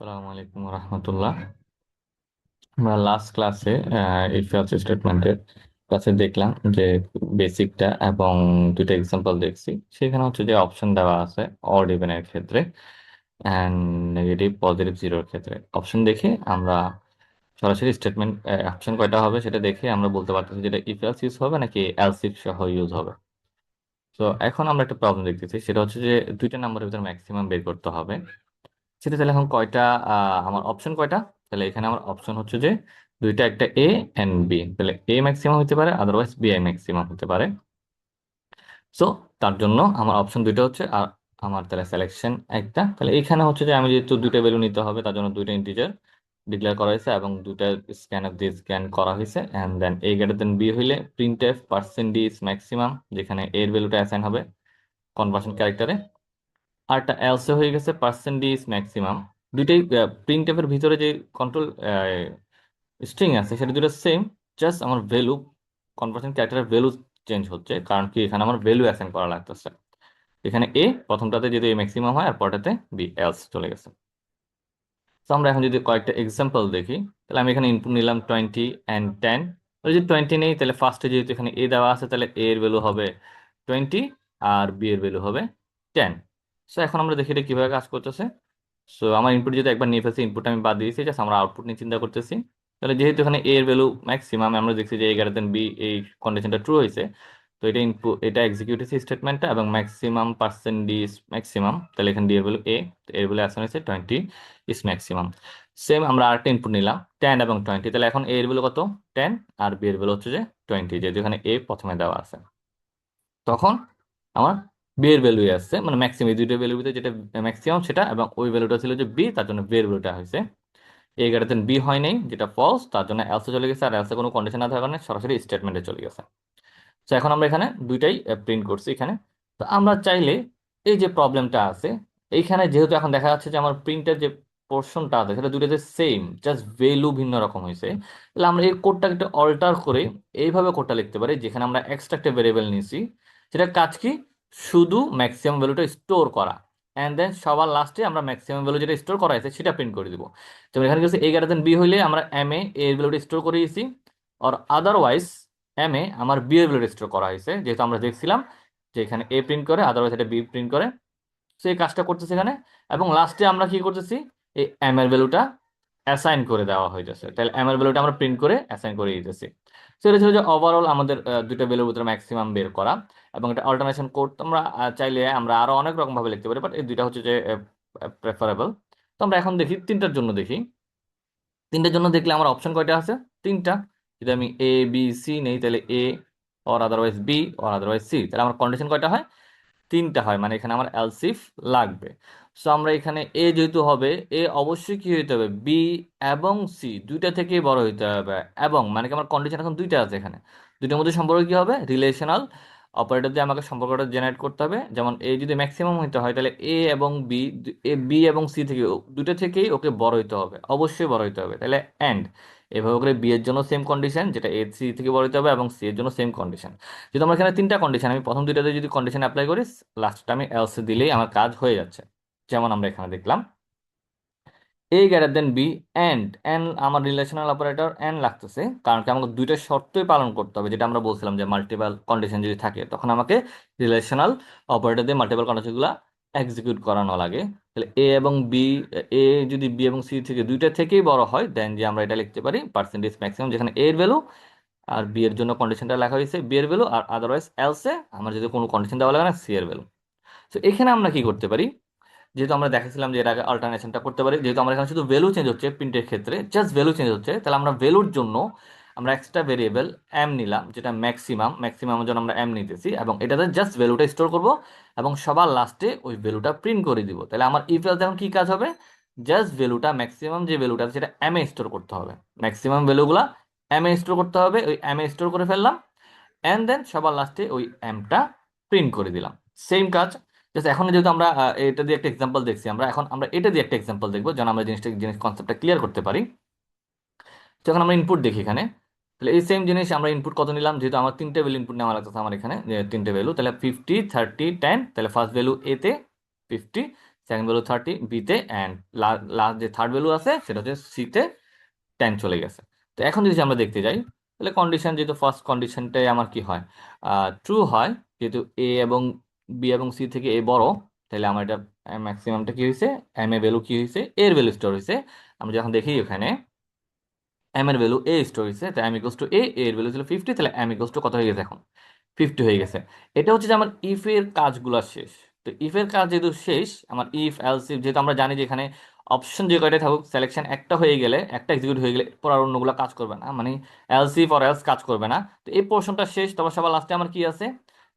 আসসালামু আলাইকুম রহমতুল্লাহ। আমরা লাস্ট ক্লাসে ইফ এলস স্টেটমেন্টের কাছে দেখলাম যে বেসিকটা এবং দুইটা এক্সাম্পল দেখছি। সেখানে হচ্ছে যে অপশন দেওয়া আছে অড ইভেনের ক্ষেত্রে অ্যান্ড নেগেটিভ পজিটিভ জিরোর ক্ষেত্রে। অপশন দেখে আমরা সরাসরি স্টেটমেন্ট অপশন কয়টা হবে সেটা দেখে আমরা বলতে পারতেছি যেটা ইফ এলস ইউজ হবে নাকি এলস ইফ সহ ইউজ হবে। তো এখন আমরা একটা প্রবলেম দেখতেছি, সেটা হচ্ছে যে দুইটা নাম্বারের ভিতরে ম্যাক্সিমাম বের করতে হবে। সেটা তাহলে এখন কয়টা আমার অপশন কয়টা? তাহলে এখানে আমার অপশন হচ্ছে যে দুইটা, একটা এ এন্ড বি। তাহলে এ ম্যাক্সিমাম হতে পারে, আদারওয়াইজ বি আই ম্যাক্সিমাম হতে পারে। সো তার জন্য আমার অপশন দুইটা হচ্ছে, আর আমার তাহলে সিলেকশন একটা। তাহলে এখানে হচ্ছে যে আমি যেহেতু দুইটা ভ্যালু নিতে হবে, তার জন্য দুইটা ইন্টিজার ডিক্লেয়ার করা হয়েছে এবং দুইটা স্ক্যান অফ দিয়ে স্ক্যান করা হয়েছে। And then A greater than B হইলে print F percent D is maximum, যেখানে এর ভ্যালুটা অ্যাসাইন হবে কনভার্সন ক্যারেক্টারে। আরটা এলসে হয়ে গেছে পার্সেন্ট ডি ইজ ম্যাক্সিমাম। দুইটাই প্রিন্ট এর ভিতরে যে কন্ট্রোল স্ট্রিং আছে সেটা দুটো সেম, জাস্ট আমার ভ্যালু কনভার্সন ক্যারেক্টারের ভ্যালু চেঞ্জ হচ্ছে, কারণ কি এখানে আমার ভ্যালু অ্যাসাইন করা লাগতেছে। এখানে এ প্রথমটাতে যদি এ ম্যাক্সিমাম হয় আর পরটাতে বি এলস চলে গেছে। তো আমরা এখন যদি কয়েকটা এক্সাম্পল দেখি, তাহলে আমি এখানে ইনপুট নিলাম 20 and 10। যদি 20 নেই তাহলে ফার্স্টে যেহেতু এখানে এ দেওয়া আছে, তাহলে এ এর ভ্যালু হবে 20 আর বি এর ভ্যালু হবে 10। সো এখন আমরা দেখি এটা কিভাবে কাজ করতেছে। সো আমার ইনপুট যদি একবার নিয়ে ফেলছি, ইনপুট আমি বাদ দিয়েছি, জাস্ট আমরা আউটপুট নিয়ে চিন্তা করতেছি। তাহলে যেহেতু এখানে এ এর ভ্যালু ম্যাক্সিমাম, আমরা দেখছি যে এ গ্রেটার দেন বি, এই কন্ডিশনটা ট্রু হয়েছে। তো এটা ইনপুট, এটা এক্সিকিউট হয়েছে স্টেটমেন্টটা, এবং maximum percent D is maximum. তাহলে এখানে ডি এর ভ্যালু এ, এর ভ্যালু আসলে হয়েছে 20 ইজ ম্যাক্সিমাম। সেম আমরা আরেকটা ইনপুট নিলাম 10 এবং 20। তাহলে এখন এ এর ভ্যালু কত? 10, আর বি এর ভ্যালু হচ্ছে যে 20, যেহেতু এখানে এ প্রথমে দেওয়া আছে। তখন আমার বি এর ভ্যালু আসছে, মানে ম্যাক্সিমাম এই দুইটা ভ্যালুর ভিতরে যেটা ম্যাক্সিমাম সেটা, এবং ওই ভ্যালুটা ছিল যে বি, তার জন্য বি এর ভ্যালুটা হয়েছে এ গ্রেটার দেন বি হয় নাই, যেটা ফলস, তার জন্য এলসে চলে গেছে। আর এলসে কোনো কন্ডিশন না থাকার কারণে সরাসরি স্টেটমেন্টে চলে গেছে। তো এখন আমরা এখানে দুইটাই প্রিন্ট করছি এখানে। তো আমরা চাইলে এই যে প্রবলেমটা আছে এইখানে, যেহেতু এখন দেখা যাচ্ছে যে আমার প্রিন্টের যে পোর্শনটা আছে সেটা দুইটাতে সেম, জাস্ট ভ্যালু ভিন্ন রকম হয়েছে, তাহলে আমরা এই কোডটাকে একটু অল্টার করে এইভাবে কোডটা লিখতে পারি, যেখানে আমরা এক্সট্রা একটা ভেরিয়েবল নিয়েছি, সেটা কাজ কি? শুধু ম্যাক্সিমাম ভ্যালুটা স্টোর করা, অ্যান্ড দেন সবার লাস্টে আমরা ম্যাক্সিমাম ভ্যালু যেটা স্টোর করা হয়েছে সেটা প্রিন্ট করে দিব। যেমন এখানে কিছু এ গ্রেটার দেন বি হইলে আমরা এম এ এর ভ্যালুটা স্টোর করে দিয়েছি, আর আদারওয়াইজ এম এ আমার বি এর ভ্যালু স্টোর করা হয়েছে, যেহেতু আমরা দেখছিলাম যে এখানে এ প্রিন্ট করে, আদারওয়াইজ এটা বি প্রিন্ট করে। সো এই কাজটা করতেছি এখানে, এবং লাস্টে আমরা কি করতেছি, এই এম এর ভ্যালুটা অ্যাসাইন করে দেওয়া হইতেছে। তাহলে এম এর ভ্যালুটা আমরা প্রিন্ট করে অ্যাসাইন করে দিতেছি। সো এটা ছিল যে ওভারঅল আমাদের দুইটা ভ্যালুর ভিতরে ম্যাক্সিমাম বের করা। এবং এটা অল্টারনেশন কোড তোমরা চাইলে আমরা আরো অনেক রকম ভাবে লিখতে পারি, বাট এই দুইটা হচ্ছে যে প্রেফারেবল। তো আমরা এখন দেখি তিনটার জন্য দেখি। তিনটার জন্য দেখলে আমার অপশন কয়টা আছে? তিনটা। যদি আমি এ বি সি নেই, তাহলে A or otherwise B or otherwise C, তাহলে আমার কন্ডিশন কয়টা হয়? তিনটা হয়, মানে এখানে আমার এলসিফ লাগবে। সো আমরা এখানে এ যেহেতু হবে, এ অবশ্যই কি হইতে হবে? বি এবং সি দুইটা থেকেই বড় হইতে হবে। এবং মানে কি আমার কন্ডিশন এখন দুইটা আছে এখানে, দুইটার মধ্যে সম্পর্ক কি হবে? রিলেশনাল অপারেটর দিয়ে আমাকে সম্পর্কটা জেনারেট করতে হবে। যেমন এ যদি ম্যাক্সিমাম হইতে হয়, তাহলে এ এবং বি, এ বি এবং সি থেকে দুইটা থেকেই ওকে বড় হইতে হবে, অবশ্যই বড় হইতে হবে। তাহলে এন্ড এভাবে করে বি এর জন্য সেম কন্ডিশন, যেটা এ সি থেকে বড় হইতে হবে, এবং সি এর জন্য সেম কন্ডিশন। যদি আমার এখানে তিনটা কন্ডিশন, আমি প্রথম দুইটাতে যদি কন্ডিশন অ্যাপ্লাই করি, লাস্টটা আমি এলসে দিলেই আমার কাজ হয়ে যাচ্ছে। যেমন আমরা এখানে দেখলাম A greater than B and N, আমার রিলেশনাল অপারেটর এন লাগতেছে, কারণ কি আমাকে দুইটা শর্তই পালন করতে হবে, যেটা আমরা বলছিলাম যে মাল্টিপল কন্ডিশন যদি থাকে তখন আমাকে রিলেশনাল অপারেটর দিয়ে মাল্টিপল কন্ডিশনগুলো এক্সিকিউট করানো লাগে। তাহলে এ এবং বি, এ যদি বি এবং সি থেকে দুইটা থেকেই বড় হয়, দেন যে আমরা এটা লিখতে পারি পার্সেন্টেজ ম্যাক্সিমাম, যেখানে এ এর ভ্যালু আর বি এর জন্য কন্ডিশনটা লেখা হয়েছে বি এর ভ্যালু, আর আদারওয়াইজ এলসে আমার যদি কোনো কন্ডিশন দেওয়া লাগে না, সি এর ভ্যালু। তো এখানে আমরা কি করতে পারি? যেহেতু আমরা দেখেছিলাম যে এর আগে অল্টারনেশনটা করতে পারি, যেহেতু আমরা এখানে শুধু ভ্যালু চেঞ্জ হচ্ছে, প্রিন্টের ক্ষেত্রে জাস্ট ভ্যালু চেঞ্জ হচ্ছে, তাহলে আমরা ভ্যালুর জন্য আমরা এক্সট্রা ভেরিয়েবল এম নিলাম, যেটা ম্যাক্সিমাম, ম্যাক্সিমামের জন্য আমরা এম নিতেছি, এবং এটাতে জাস্ট ভ্যালুটা স্টোর করব, এবং সবার লাস্টে ওই ভ্যালুটা প্রিন্ট করে দিব। তাহলে আমার ইফ এলস এখন কি কাজ হবে? জাস্ট ভ্যালুটা, ম্যাক্সিমাম যে ভ্যালুটা সেটা এম এ স্টোর করতে হবে, ম্যাক্সিমাম ভ্যালুগুলা এম এ স্টোর করতে হবে, ওই এম এ স্টোর করে ফেললাম, এন্ড দেন সবার লাস্টে ওই এমটা প্রিন্ট করে দিলাম। সেম কাজ। জাস্ট এখন যেহেতু আমরা এটা দিয়ে একটা এক্সাম্পল দেখছি, আমরা এখন আমরা এটা দিয়ে একটা এক্সাম্পল দেখবো যেন আমরা জিনিস কনসেপ্টটা ক্লিয়ার করতে পারি। যখন আমরা ইনপুট দেখি এখানে, তাহলে এই সেম জিনিস আমরা ইনপুট কত নিলাম, যেহেতু আমার তিনটে ভ্যালু ইনপুট নেওয়া লাগতেছে আমার এখানে, যে তিনটে ভ্যালু, তাহলে 50 30 10। তাহলে ফার্স্ট ভ্যালু এতে 50, সেকেন্ড ভ্যালু 30 বিতে, অ্যান্ড লাস্ট যে থার্ড ভ্যালু আছে সেটা হচ্ছে সিতে 10 চলে গেছে। তো এখন যদি আমরা দেখতে যাই, তাহলে কন্ডিশন যেহেতু ফার্স্ট কন্ডিশনটাই আমার কি হয়, ট্রু হয়, যেহেতু এ এবং বি এবং সি থেকে এ বড়, তাহলে আমার এটা ম্যাক্সিমামটা কি হয়েছে, এম এর ভ্যালু কি হয়েছে, এর ভ্যালু স্টোর হয়েছে। আমরা যখন দেখি এখানে এম এর ভ্যালু এ স্টোর হয়েছে, তাই এম ইকুয়ালস টু এ, এর ভ্যালু ছিল 50, তাহলে এম ইকুয়ালস টু কত হয়ে গেছে এখন, 50 হয়ে গেছে। এটা হচ্ছে যে আমার ইফ এর কাজগুলো শেষ। তো ইফ এর কাজ যেহেতু শেষ, আমার ইফ এলস ইফ, যেহেতু আমরা জানি যে এখানে অপশন যে কয়টা থাকুক, সিলেকশন একটা হয়ে গেলে, একটা এক্সিকিউট হয়ে গেলে পর আর অন্যগুলো কাজ করবে না, মানে এলস ইফ অর এলস কাজ করবে না। তো এই পোর্শনটা শেষ, তবে সবার লাস্টে আমার কি আছে,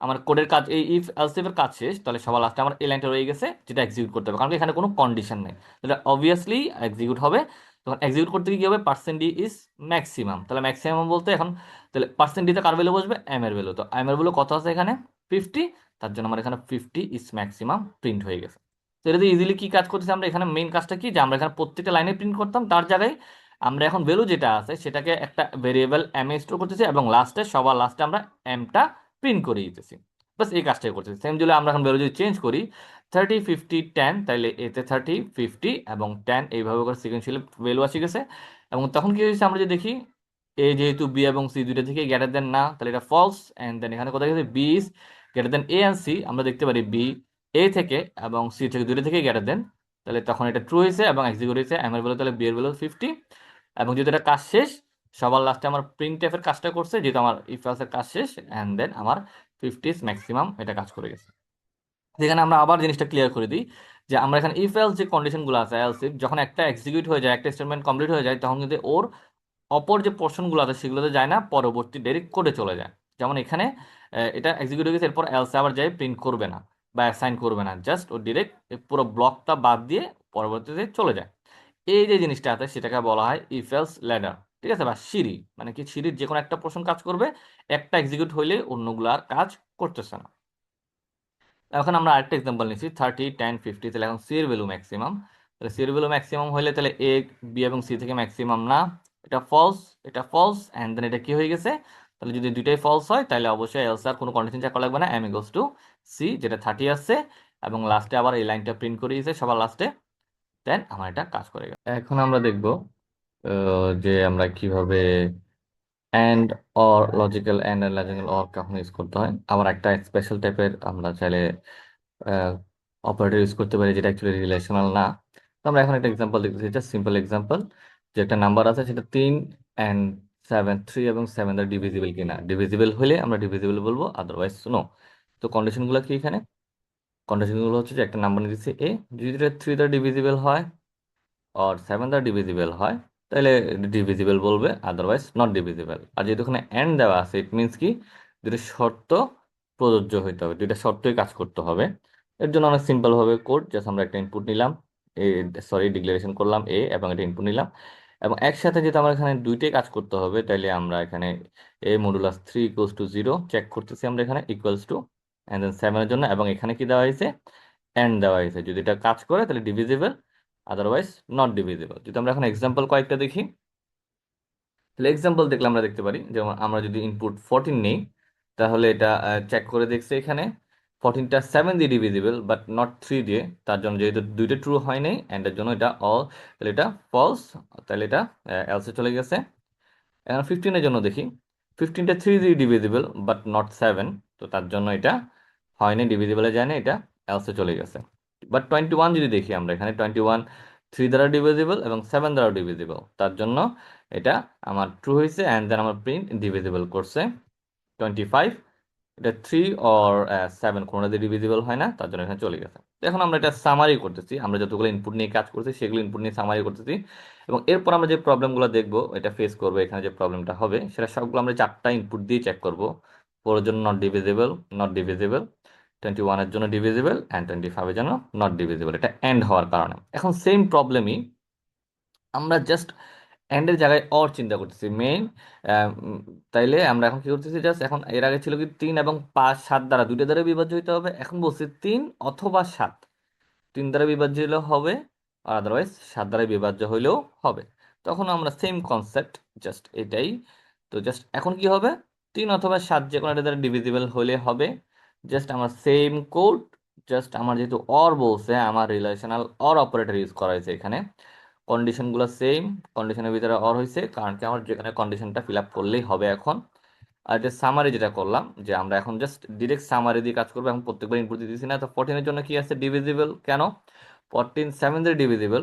আমার কোডের কাজ, এই ইফ এলস ইফ এর কাজ শেষ, তাহলে সবার লাস্টে আমার এই লাইনটা রয়ে গেছে যেটা এক্সিকিউট করতে হবে, কারণ এখানে কোনো কন্ডিশন নেই, তাহলে অবভিয়াসলি এক্সিকিউট হবে। তখন এক্সিকিউট করতে গিয়ে কি হবে, পার্সেন্ট ডি ইজ ম্যাক্সিমাম, তাহলে ম্যাক্সিমাম বলতে এখন, তাহলে পার্সেন্ট ডিতে কার ভ্যালু বসবে, এম এর ভ্যালু, তো এম এর ভ্যালু কত আছে এখানে 50, তার জন্য আমার এখানে 50 ইজ ম্যাক্সিমাম প্রিন্ট হয়ে গেছে। তো এটাতে ইজিলি কি কাজ করতেছি আমরা, এখানে মেইন কাজটা কি, যে আমরা এখানে প্রত্যেকটা লাইনে প্রিন্ট করতাম, তার জায়গায় আমরা এখন ভ্যালু যেটা আছে সেটাকে একটা ভেরিয়েবল এম এ স্টোর করতেছি, এবং লাস্টে সবার লাস্টে আমরা এমটা প্রিন্ট করে দিতেছি। বাস এই কাজটাই করতেছি। সেম যদি আমরা এখন ভ্যালু যদি চেঞ্জ করি, 30 50 10, তাইলে এতে 30 50 এবং 10 এইভাবে করে সিকোয়েন্সিয়ালি ভ্যালু আসে গেছে। এবং তখন কি হয়েছে, আমরা যদি দেখি এ যেহেতু বি এবং সি দুইটা থেকে গ্রেটার দেন না, তাহলে এটা ফলস। এন্ড দেন এখানে কোথায় গেছে, B is greater than A and C, আমরা দেখতে পারি বি এ থেকে এবং সি থেকে দুইটা থেকে গ্রেটার দেন, তাহলে তখন এটা ট্রু হয়েছে এবং এক্সিকিউট হয়েছে এম এর ভ্যালু, তাহলে বি এর ভ্যালু 50। এবং যেহেতু এটা কাজ শেষ, সবার লাস্টে আমার প্রিন্ট এফ এর কাজটা করছে, যেহেতু আমার ইফ এলস এর কাজ শেষ, এন্ড দেন আমার 50 ম্যাক্সিমাম এটা কাজ করে গেছে। যেখানে আমরা আবার জিনিসটা ক্লিয়ার করে দিই, যে আমরা এখানে ইফ এলস যে কন্ডিশনগুলো আছে, এলস ইফ যখন একটা এক্সিকিউট হয়ে যায়, একটা স্টেটমেন্ট কমপ্লিট হয়ে যায়, তখন কিন্তু ওর অপর যে পোর্শনগুলো আছে সেগুলোতে যায় না, পরবর্তী ডাইরেক্ট কোডে চলে যায়। যেমন এখানে এটা এক্সিকিউট হয়ে গেছে, এরপর এলসে আবার যাই প্রিন্ট করবে না বা অ্যাসাইন করবে না, জাস্ট ও ডিরেক্ট পুরো ব্লকটা বাদ দিয়ে পরবর্তীতে চলে যায়। এই যে জিনিসটা আছে সেটাকে বলা হয় ইফ এলস ল্যাডার, ঠিক আছে, বা সিঁড়ি, মানে কি সিঁড়ির যে কোনো একটা পোর্শন কাজ করবে, একটা এক্সিকিউট হইলে অন্যগুলো আর কাজ করতেছে না। এখন আমরা আরেকটা এক্সাম্পল নিচ্ছি, 30 10 50, তাহলে এখন সি এর ভ্যালু ম্যাক্সিমাম, তাহলে সি এর ভ্যালু ম্যাক্সিমাম হলে তাহলে এ বি এবং সি থেকে ম্যাক্সিমাম না, এটা ফলস, এটা ফলস, এন্ড দেন এটা কি হয়ে গেছে, তাহলে যদি দুইটাই ফলস হয় তাহলে অবশ্যই এলস আর কোনো কন্ডিশন চেক করা লাগবে না, এম ইকুয়ালস টু সি, যেটা 30 আসছে, এবং লাস্টে আবার এই লাইনটা প্রিন্ট করে দিয়েছে সবার লাস্টে, দেন আমার এটা কাজ করে গেছে। এখন আমরা দেখব যে আমরা কিভাবে অ্যান্ড অর, লজিক্যাল অ্যান্ড আর লজিক্যাল অর কখন ইউজ করতে হয়। আবার একটা স্পেশাল টাইপের আমরা চাইলে অপারেটর ইউজ করতে পারি, যেটা অ্যাকচুয়ালি রিলেশনাল না। তো আমরা এখন একটা এক্সাম্পল দেখতেছি, জাস্ট সিম্পল এক্সাম্পল, যে একটা নাম্বার আছে সেটা 3 অ্যান্ড 7, 3 এবং 7 দ্বারা ডিভিজিবল কিনা, ডিভিজিবল হলে আমরা ডিভিজিবল বলবো, আদারওয়াইজ নো। তো কন্ডিশনগুলো কি এখানে, কন্ডিশনগুলো হচ্ছে যে একটা নাম্বার নিতেছি এ, যদি এটা 3 দ্বারা ডিভিজিবল হয় আর 7 দ্বারা ডিভিজিবল হয়, তাহলে ডিভিজিবল বলবে, আদারওয়াইজ নট ডিভিজিবল। আর যেহেতু এখানে এন্ড দেওয়া আছে, ইট মিনস কি, দুটো শর্ত প্রযোজ্য হইতে হবে, দুইটা শর্তই কাজ করতে হবে। এর জন্য অনেক সিম্পল ভাবে কোড, জাস্ট আমরা একটা ইনপুট নিলাম, এ সরি ডিক্লারেশন করলাম এ, এবং এটা ইনপুট নিলাম, এবং একসাথে যেহেতু আমার এখানে দুইটাই কাজ করতে হবে, তাইলে আমরা এখানে এ মডুলাস 3 ইকুয়ালস টু 0 চেক করতেছি আমরা এখানে, ইকুয়ালস টু এন্ড দেন 7 এর জন্য, এবং এখানে কি দেওয়া হয়েছে, এন্ড দেওয়া হয়েছে, যদি এটা কাজ করে তাহলে ডিভিজিবল, আদারওয়াইজ নট ডিভিজিবল। যদি আমরা এখন এক্সাম্পল কয়েকটা দেখি, তাহলে এক্সাম্পল দেখলে আমরা দেখতে পারি, যেমন আমরা যদি ইনপুট 14 নেই, তাহলে এটা চেক করে দেখছে এখানে 14টা 7 দিয়ে ডিভিজিবল বাট নট 3 দিয়ে, তার জন্য যেহেতু দুইটা ট্রু হয় নাই, এন্ডের জন্য এটা অল, তাহলে এটা ফলস, তাহলে এটা এলসে চলে গেছে। এখন 15 এর জন্য দেখি, 15টা 3 দিয়ে ডিভিজিবল বাট নট 7, তো তার জন্য এটা হয়নি, ডিভিজিবলে যায় না, এটা এলসে চলে গেছে। বাট 21 যদি দেখি আমরা, এখানে 21 3 দ্বারা ডিভিজিবল এবং 7 দ্বারা ডিভিজিবল, তার জন্য এটা আমার ট্রু হয়েছে, অ্যান্ড দেন আমার প্রিন্ট ডিভিজিবল করছে। 25 এটা 3 অর 7 কোনোটা দিয়ে ডিভিজিবল হয় না, তার জন্য এখানে চলে গেছে। তো এখন আমরা এটা সামারি করতেছি, আমরা যতগুলো ইনপুট নিয়ে কাজ করছি সেগুলো ইনপুট নিয়ে সামারি করতেছি, এবং এরপর আমরা যে প্রবলেমগুলো দেখবো, এটা ফেস করবো, এখানে যে প্রবলেমটা হবে সেটা সবগুলো আমরা 4টা ইনপুট দিয়ে চেক করবো। 4 এর জন্য নট ডিভিজিবল, নট ডিভিজিবল, 21 এর জন্য ডিভিজিবল, অ্যান্ড 25 এর জন্য নট ডিভিজিবল, এটা এন্ড হওয়ার কারণে। এখন সেম প্রবলেমই আমরা জাস্ট এন্ডের জায়গায় অর চিন্তা করতেছি মেইন। তাইলে আমরা এখন কি করতেছি, জাস্ট এখন এর আগে ছিল কি 3 এবং 5 7 দ্বারা দুইটা দ্বারা বিভাজ্য হইতে হবে, এখন বলছি 3 অথবা 7, 3 দ্বারা বিভাজ্য হলেও হবে, আর আদারওয়াইজ 7 দ্বারা বিভাজ্য হইলেও হবে। তখন আমরা সেম কনসেপ্ট, জাস্ট এটাই। তো জাস্ট এখন কি হবে, 3 অথবা 7 যে কোনো একটা দ্বারা ডিভিজিবল হলে হবে, জাস্ট আমরা সেম কোড জাস্ট আমার যেহেতু অর বলছে, আমার রিলেশনাল অর অপারেটর ইউজ করা হয়েছে এখানে। কন্ডিশনগুলো সেম, কন্ডিশনের ভিতরে অর হয়েছে, কারণ কি আমার যেখানে কন্ডিশনটা ফিল আপ করলেই হবে এখন। আর এটা সামারি যেটা করলাম, যে আমরা এখন জাস্ট ডিরেক্ট সামারি দিয়ে কাজ করবো, এখন প্রত্যেকবার ইনপুট দিতেছি না। তো 14 এর জন্য কি আছে, ডিভিজিবল। কেন 14 7 দিয়ে ডিভিজিবল,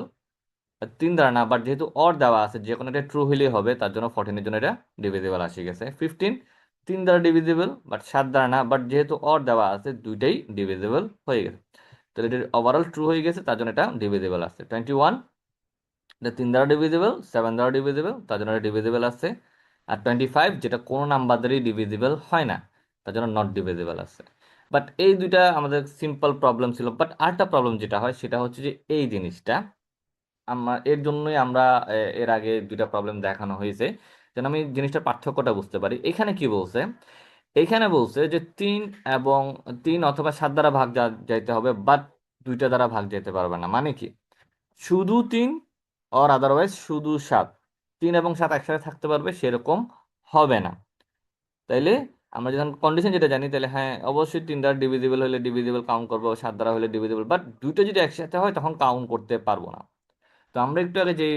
3 দ্বারা না, বাট যেহেতু অর দেওয়া আছে যে কোনো একটা ট্রু হলেই হবে, তার জন্য 14 এর জন্য এটা ডিভিজিবল আসে গেছে। 15 3 দ্বারা ডিভিজিবল, বাট 7 দ্বারা না, বাট যেহেতু অর দেওয়া আছে দুইটাই ডিভিজিবল হয়ে গেছে, তাহলে এটা ওভারঅল ট্রু হয়ে গেছে, তার জন্য এটা ডিভিজিবল আছে। 21 এটা 3 দ্বারা ডিভিজিবল, 7 দ্বারা ডিভিজিবল, তার জন্য এটা ডিভিজিবল আছে। আর 25 যেটা কোনো নাম্বার দ্বারাই ডিভিজিবল হয় না, তার জন্য নট ডিভিজিবল আছে। বাট এই দুইটা আমাদের সিম্পল প্রবলেম ছিল। বাট আরেকটা প্রবলেম যেটা হয় সেটা হচ্ছে যে এই জিনিসটা এর জন্যই আমরা এর আগে দুইটা প্রবলেম দেখানো হয়েছে, যেন আমি জিনিসটার পার্থক্যটা বুঝতে পারি। এখানে কি বলছে, এখানে বলছে যে 3 এবং 3 অথবা 7 দ্বারা ভাগ যাইতে হবে, বাট দুইটা দ্বারা ভাগ যাইতে পারবে না। মানে কি, শুধু 3 অর আদারওয়াইজ শুধু 7, 3 এবং 7 একসাথে থাকতে পারবে সেরকম হবে না। তাইলে আমরা যখন কন্ডিশন যেটা জানি, তাহলে হ্যাঁ অবশ্যই 3 দ্বারা ডিভিজিবল হলে ডিভিজিবল কাউন্ট করবো, 7 দ্বারা হলে ডিভিজিবল, বাট দুইটা যদি একসাথে হয় তখন কাউন্ট করতে পারবো না। তো আমরা একটু আগে যে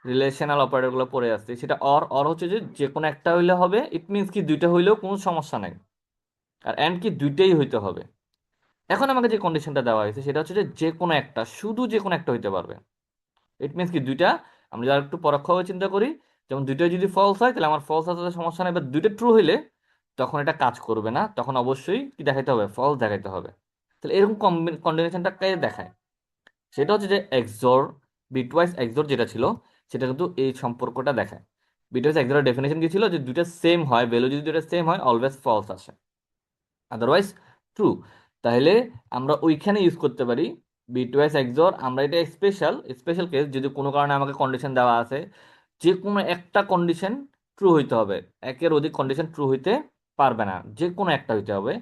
রিলেশনাল অপারেটরগুলো পড়ে আসছি, সেটা অর অর হচ্ছে যে যে কোনো একটা হইলে হবে, ইট মিনস কি দুইটা হইলেও কোনো সমস্যা নাই। আর এন্ড কি দুইটাই হইতে হবে। এখন আমাকে যে কন্ডিশনটা দেওয়া হয়েছে সেটা হচ্ছে যে যে কোনো একটা, শুধু যে কোনো একটা হইতে পারবে। ইট মিনস কি দুইটা, আমরা যারা একটু পরোক্ষভাবে চিন্তা করি, যেমন দুইটাই যদি ফলস হয় তাহলে আমার ফলস আসতে সমস্যা নেই, বাট দুইটা ট্রু হইলে তখন এটা কাজ করবে না, তখন অবশ্যই কি দেখাইতে হবে, ফলস দেখাইতে হবে। তাহলে এরকম কম্বিনেশনটা কে দেখায়, সেটা হচ্ছে যে এক্সর, বিটওয়াইজ এক্সর যেটা ছিল সেটা কিন্তু এই সম্পর্কটা দেখায়। বিটওয়াইজ এক্সরের ডেফিনেশন কি ছিল, যে দুইটা সেম হয়, ভ্যালু যদি দুইটা সেম হয় অলওয়েজ ফলস আসে, আদারওয়াইজ ট্রু। তাহলে আমরা ওইখানে ইউজ করতে পারি বিটওয়াইজ এক্সর। আমরা এটা স্পেশাল স্পেশাল কেস, যদি কোনো কারণে আমাকে কন্ডিশন দেওয়া আছে যে কোনো একটা কন্ডিশন ট্রু হইতে হবে, একের অধিক কন্ডিশন ট্রু হইতে পারবে না, যে কোনো একটা হইতে হবে,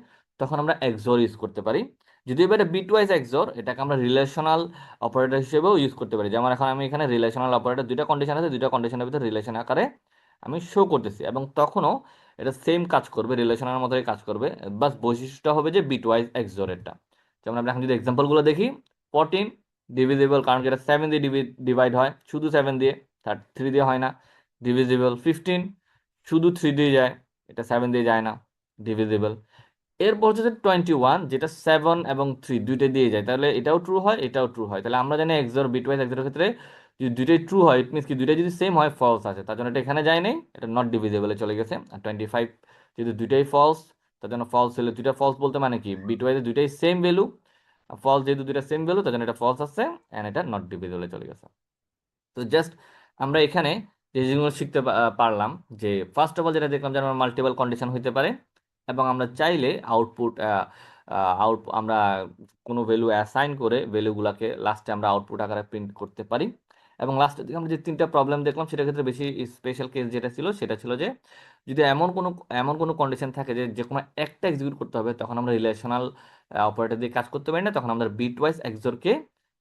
তখন আমরা এক্সর ইউজ করতে পারি। যদি এবার বিটওয়াইজ এক্সর, এটাকে আমরা রিলেশনাল অপারেটর হিসেবেও ইউজ করতে পারি। যেমন এখন আমি এখানে রিলেশনাল অপারেটর দুইটা কন্ডিশন আছে, দুইটা কন্ডিশনের ভিতরে রিলেশন আকারে আমি শো করতেছি, এবং তখনও এটা সেম কাজ করবে, রিলেশনের মতোই কাজ করবে, বাস বৈশিষ্ট্যটা হবে যে বিটওয়াইজ এক্সরেরটা। যেমন আমরা এখন যদি এক্সাম্পলগুলো দেখি, 14 ডিভিজিবল, কারণ যেটা 7 দিয়ে ডিভাইড হয়, শুধু 7 দিয়ে, 3 দিয়ে হয় না, ডিভিজিবল। 15 শুধু 3 দিয়ে যায়, এটা 7 দিয়ে যায় না, ডিভিজিবল। এরপর হচ্ছে 21 যেটা 7 এবং 3 দুইটা দিয়ে যায়, তাহলে এটাও ট্রু হয়, এটাও ট্রু হয়। তাহলে আমরা জানি এক্সর, বিটওয়াইজ এক্সরের ক্ষেত্রে যদি দুইটাই ট্রু হয়, ইট মিনস কি দুইটাই যদি সেম হয় ফলস আছে, তার জন্য এটা এখানে যায় নাই, এটা নট ডিভিজিবলে চলে গেছে। আর 25 যদি দুইটাই ফলস, তার জন্য ফলস হলে, দুইটা ফলস বলতে মানে কি, বিটওয়াইজ দুইটাই সেম ভ্যালু, ফলস যেহেতু দুইটা সেম ভ্যালু, তার জন্য এটা ফলস আছে, এন্ড এটা নট ডিভিজিবলে চলে গেছে। তো জাস্ট আমরা এখানে যে জিনিসগুলো শিখতে পারলাম, যে ফার্স্ট অফ অল যেটা দেখলাম যে আমার মাল্টিপল কন্ডিশন হইতে পারে, এবং আমরা চাইলে আউটপুট আমরা কোনো ভ্যালু অ্যাসাইন করে ভ্যালুগুলোকে লাস্টে আমরা আউটপুট আকারে প্রিন্ট করতে পারি। এবং লাস্টে দিকে আমরা যে তিনটা প্রবলেম দেখলাম, সেটার ক্ষেত্রে বেশি স্পেশাল কেস যেটা ছিল সেটা ছিল যে যদি এমন কোনো কন্ডিশন থাকে যে যে কোনো একটা এক্সিকিউট করতে হবে, তখন আমরা রিলেশনাল অপারেটর দিয়ে কাজ করতে পারি না, তখন আমরা বিট ওয়াইজ এক্সরকে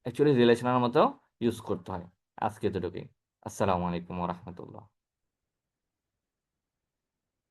অ্যাকচুয়ালি রিলেশনাল মতো ইউজ করতে হয়। আজকে এতটুকুই। আসসালামু আলাইকুম ওয়া রাহমাতুল্লাহ।